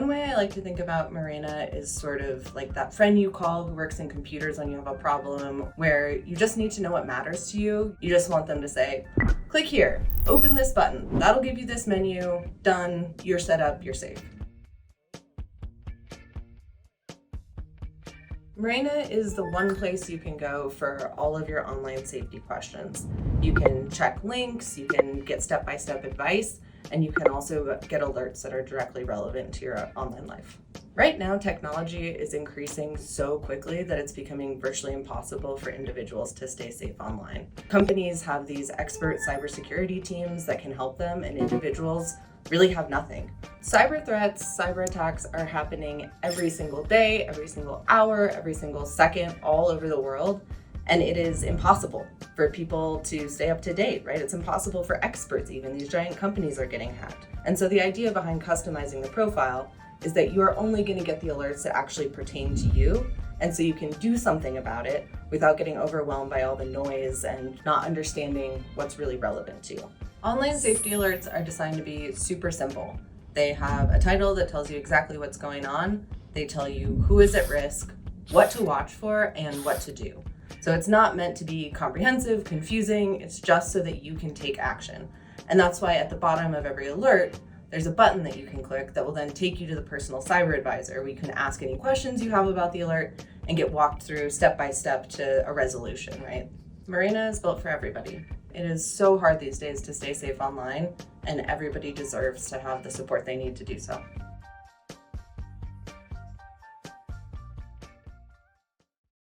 way I like to think about Merena is sort of like that friend you call who works in computers when you have a problem, where you just need to know what matters to you. You just want them to say, click here, open this button, that'll give you this menu, done, you're set up, you're safe. Merena is the one place you can go for all of your online safety questions. You can check links, you can get step-by-step advice, and you can also get alerts that are directly relevant to your online life. Right now, technology is increasing so quickly that it's becoming virtually impossible for individuals to stay safe online. Companies have these expert cybersecurity teams that can help them, and individuals really have nothing. Cyber threats, cyber attacks are happening every single day, every single hour, every single second, all over the world. And it is impossible for people to stay up to date, right? It's impossible for experts even. These giant companies are getting hacked. And so the idea behind customizing the profile is that you are only going to get the alerts that actually pertain to you. And so you can do something about it without getting overwhelmed by all the noise and not understanding what's really relevant to you. Online safety alerts are designed to be super simple. They have a title that tells you exactly what's going on. They tell you who is at risk, what to watch for, and what to do. So it's not meant to be comprehensive, confusing, it's just so that you can take action. And that's why at the bottom of every alert, there's a button that you can click that will then take you to the personal cyber advisor, where you can ask any questions you have about the alert and get walked through step by step to a resolution, right? Merena is built for everybody. It is so hard these days to stay safe online, and everybody deserves to have the support they need to do so.